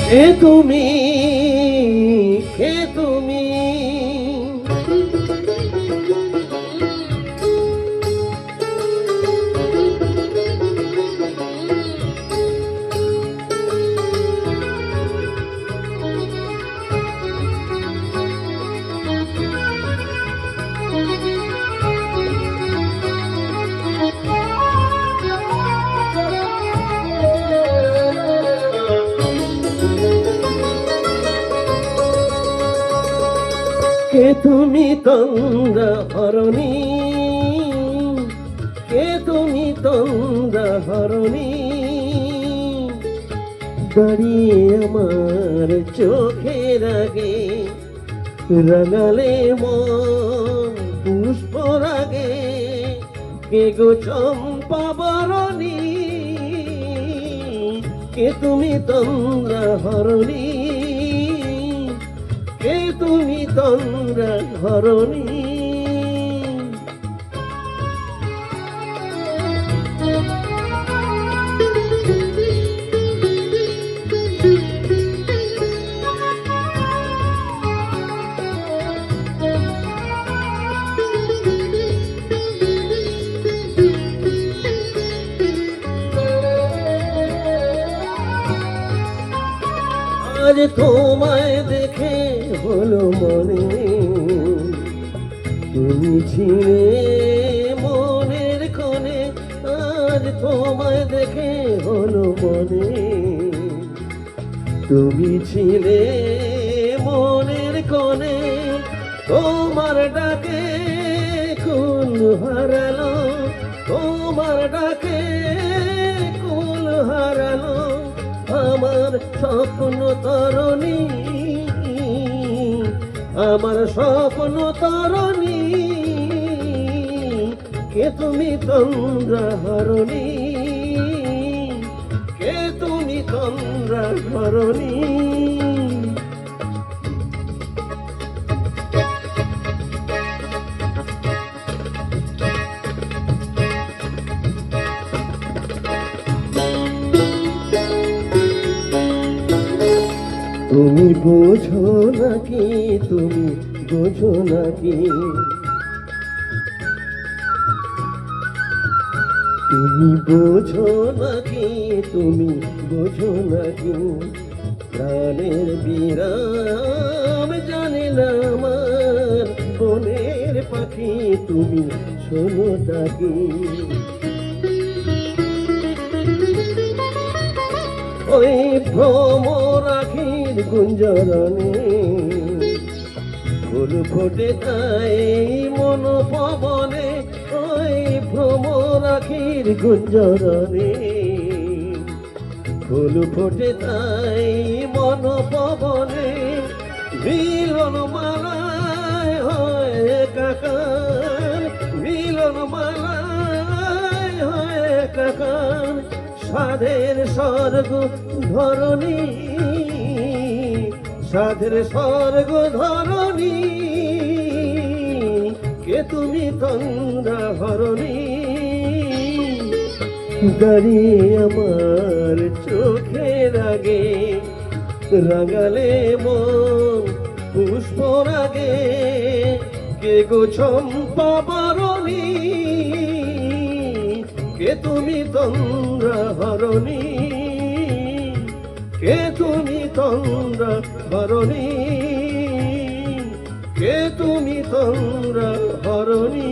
কে তুমি, কে তুমি, কে তুমি তন্দ্রা হরণী, কে তুমি তন্দ্রা হরণী, দাঁড়িয়ে আমার চোখের আগে রাঙালে মন পুষ্প রাগে। কে গো চম্পা বরণী, কে তুমি তন্দ্রা হরণী, কে তুমি তন্দ্রা হরণী। আজ তোমায় দেখে হলো মনে, তুমি ছিলে মনের কোণে। আজ তোমায় দেখে হলো মনে, তুমি ছিলে মনের কোণে। তোমার ডাকে কুল হারালো, তোমার ডাকে কুল হারালো আমার স্বপ্ন তরণী, আমার স্বপ্ন তরণী। কে তুমি তন্দ্রা হরণী, কে তুমি তন্দ্রা হরণী। তুমি বোঝো নাকি, তুমি বোঝো নাকি, তুমি বোঝো নাকি, তুমি বোঝো নাকি। প্রাণের বিরাম জানে না আমার বনের পাখি, তুমি শোনো তাকি। ওই ভ্রমর আখির গুঞ্জরণে ফুল ফোটে তাই মন পবনে। ওই ভ্রমর আখির গুঞ্জরণে ফুল ফোটে তাই মন পবনে। মিলন মালায় হয় একাকার, মিলন মালায় হয় একাকার। সাধের স্বর্গ ধরণী, সাধের স্বর্গ ধরণী। কে তুমি তন্দ্রা হরণী, দাঁড়িয়ে আমার চোখের আগে রাঙালে মন পুষ্প রাগে। কে গো চম্পা বরণী, কে তুমি তন্দ্রা হরণী, কে তুমি তন্দ্রা হরণী, কে তুমি তন্দ্রা হরণী।